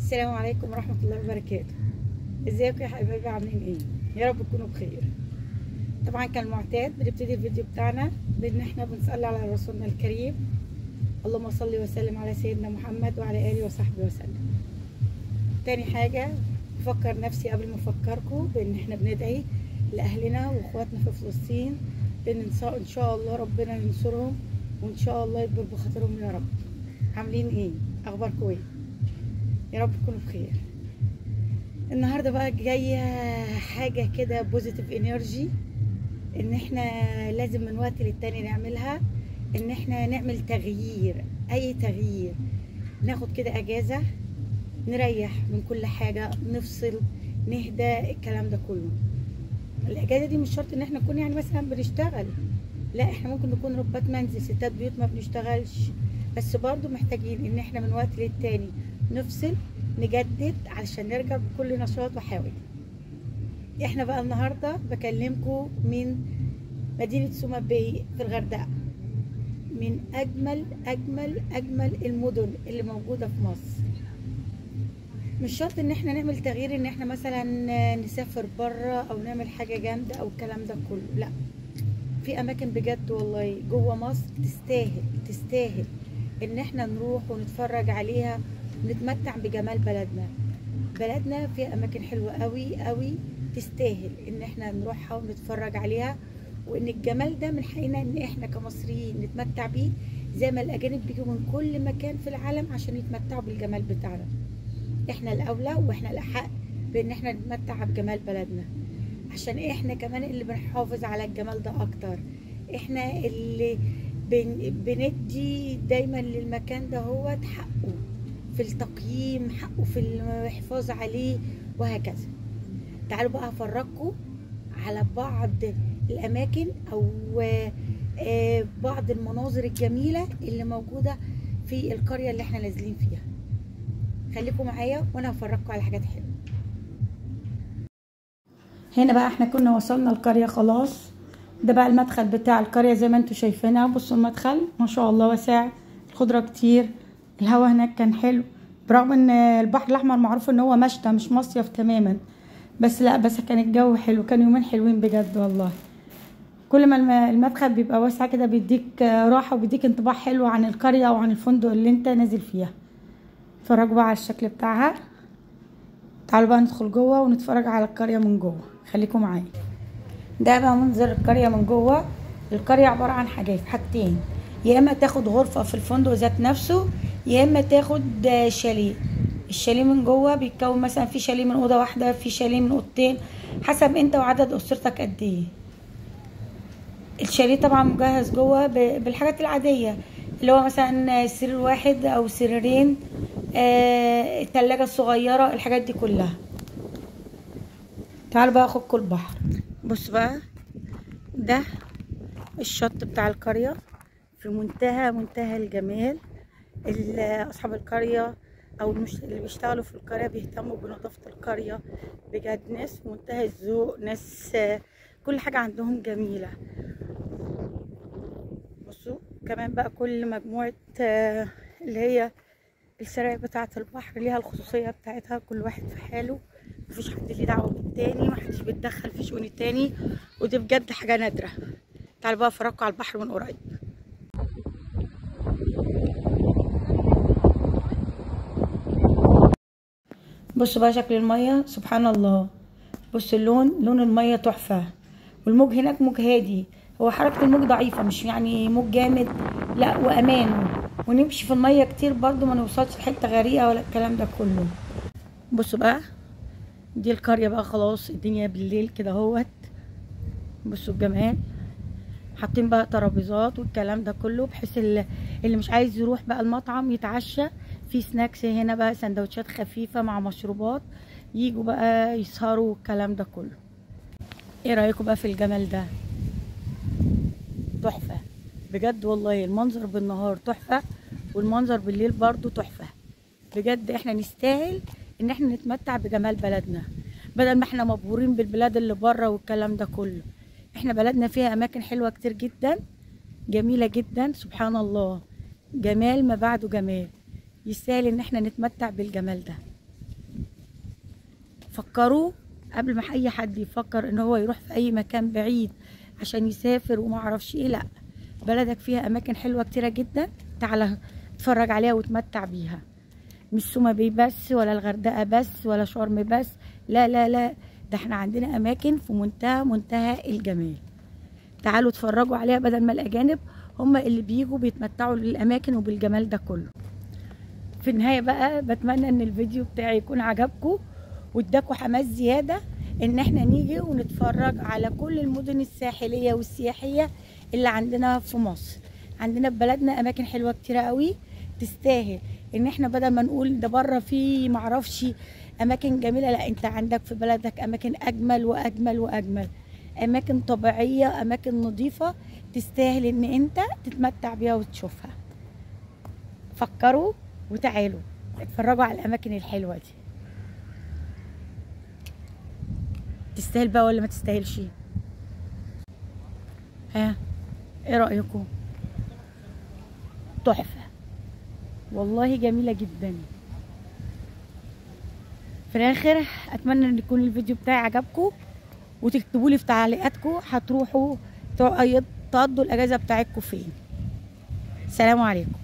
السلام عليكم ورحمة الله وبركاته. ازيكم يا حبايبي، عاملين ايه؟ يا رب تكونوا بخير. طبعا كالمعتاد بنبتدي الفيديو بتاعنا بان احنا بنصلي على رسولنا الكريم، اللهم صل وسلم على سيدنا محمد وعلى اله وصحبه وسلم. تاني حاجة بفكر نفسي قبل ما افكركم بان احنا بندعي لاهلنا واخواتنا في فلسطين بان ان شاء الله ربنا ينصرهم وان شاء الله يكبر بخاطرهم يا رب. عاملين ايه؟ اخباركم ايه؟ يا رب تكونوا بخير. النهارده بقى جايه حاجه كده بوزيتيف انرجي، ان احنا لازم من وقت للتاني نعملها، ان احنا نعمل تغيير، اي تغيير، ناخد كده اجازه، نريح من كل حاجه، نفصل، نهدى، الكلام ده كله. الاجازه دي مش شرط ان احنا نكون يعني مثلا بنشتغل، لا، احنا ممكن نكون ربات منزل، ستات بيوت ما بنشتغلش، بس برضو محتاجين ان احنا من وقت للتاني نفصل، نجدد علشان نرجع بكل نشاط وحيوية. احنا بقى النهارده بكلمكم من مدينة سوما باي في الغردقة، من اجمل اجمل اجمل المدن اللي موجودة في مصر. مش شرط ان احنا نعمل تغيير ان احنا مثلا نسافر بره او نعمل حاجة جامدة او الكلام ده كله، لا، في اماكن بجد والله جوه مصر تستاهل ان احنا نروح ونتفرج عليها ونتمتع بجمال بلدنا فيها اماكن حلوه قوي قوي، تستاهل ان احنا نروحها ونتفرج عليها، وان الجمال ده من حقنا ان احنا كمصريين نتمتع بيه زي ما الاجانب بيجوا من كل مكان في العالم عشان يتمتعوا بالجمال بتاعنا. احنا الاولى واحنا الاحق بان احنا نتمتع بجمال بلدنا، عشان احنا كمان اللي بنحافظ على الجمال ده اكتر، احنا اللي بندي دايما للمكان ده هو حقه في التقييم، حقه في الحفاظ عليه، وهكذا. تعالوا بقى افرجكم على بعض الاماكن او بعض المناظر الجميله اللي موجوده في القريه اللي احنا نازلين فيها. خليكم معايا وانا هفرجكم على حاجات حلوه. هنا بقى احنا كنا وصلنا القريه خلاص، ده بقى المدخل بتاع القريه زي ما انتم شايفينها. بصوا المدخل ما شاء الله واسع، الخضره كتير، الهواء هناك كان حلو، برغم ان البحر الاحمر معروف ان هو مشتى مش مصيف تماما، بس لا، بس كان الجو حلو، كان يومين حلوين بجد والله. كل ما المدخل بيبقى واسع كده بيديك راحه وبيديك انطباع حلو عن القريه او عن الفندق اللي انت نازل فيها. اتفرجوا بقى على الشكل بتاعها. تعالوا بقى ندخل جوه ونتفرج على القريه من جوه، خليكم معايا. ده بقى منظر القريه من جوه. القريه عباره عن حاجتين، يا اما تاخد غرفه في الفندق ذات نفسه، يا اما تاخد شاليه. الشاليه من جوه بيتكون مثلا في شاليه من اوضه واحده، في شاليه من اوضتين، حسب انت وعدد اسرتك قد ايه. الشاليه طبعا مجهز جوه بالحاجات العاديه، اللي هو مثلا سرير واحد او سريرين، التلاجة الصغيره، الحاجات دي كلها. تعالوا بقى اخدكم البحر. بص بقى، ده الشط بتاع القريه في منتهى الجمال. اصحاب القريه او اللي بيشتغلوا في القريه بيهتموا بنظافه القريه، بجد ناس في منتهى الذوق، ناس كل حاجه عندهم جميله. بصوا كمان بقى كل مجموعه اللي هي السراير بتاعه البحر ليها الخصوصيه بتاعتها، كل واحد في حاله، مفيش حد ليه دعوه بالتاني، محدش بيتدخل في شؤون التاني، ودي بجد حاجه نادره. تعالوا بقى افرجكم على البحر من قريب. بصوا بقى شكل المية، سبحان الله. بصوا لون المية تحفة، والموج هناك موج هادي، هو حركة الموج ضعيفة، مش يعني موج جامد، لا، وامان، ونمشي في المية كتير برضو ما نوصلش لحتة غريقة ولا الكلام ده كله. بصوا بقى، دي القرية بقى خلاص، الدنيا بالليل كده اهوت. بصوا الجمال، حاطين بقى ترابيزات والكلام ده كله، بحيث اللي مش عايز يروح بقى المطعم يتعشى في سناكس هنا بقى، سندوتشات خفيفة مع مشروبات، يجوا بقى يسهروا والكلام ده كله. ايه رأيكم بقى في الجمال ده؟ تحفة بجد والله. المنظر بالنهار تحفة، والمنظر بالليل برضو تحفة بجد. احنا نستاهل ان احنا نتمتع بجمال بلدنا، بدل ما احنا مبهورين بالبلاد اللي بره والكلام ده كله. احنا بلدنا فيها اماكن حلوة كتير جدا، جميلة جدا، سبحان الله، جمال ما بعده جمال، يستاهل ان احنا نتمتع بالجمال ده. فكروا قبل ما اي حد يفكر ان هو يروح في اي مكان بعيد عشان يسافر وما اعرفش ايه. لا، بلدك فيها اماكن حلوه كتيره جدا، تعالى اتفرج عليها وتمتع بيها. مش سوما باي بس، ولا الغردقه بس، ولا شرم بس، لا لا لا، ده احنا عندنا اماكن في منتهى الجمال. تعالوا اتفرجوا عليها بدل ما الاجانب هم اللي بيجوا بيتمتعوا بالاماكن وبالجمال ده كله. في النهايه بقى بتمنى ان الفيديو بتاعي يكون عجبكم واداكوا حماس زياده ان احنا نيجي ونتفرج على كل المدن الساحليه والسياحيه اللي عندنا في مصر. عندنا في بلدنا اماكن حلوه كتيره قوي تستاهل ان احنا بدل ما نقول ده بره في معرفش اماكن جميله، لا، انت عندك في بلدك اماكن اجمل واجمل واجمل، اماكن طبيعيه، اماكن نظيفه تستاهل ان انت تتمتع بيها وتشوفها. فكروا وتعالوا اتفرجوا على الاماكن الحلوه دي. تستاهل بقى ولا ما تستاهلش؟ ها، ايه رايكم؟ تحفه والله، جميله جدا. في الاخر اتمنى ان يكون الفيديو بتاعي عجبكم، وتكتبوا لي في تعليقاتكم هتروحوا تقضوا الاجازه بتاعتكم فين. سلام عليكم.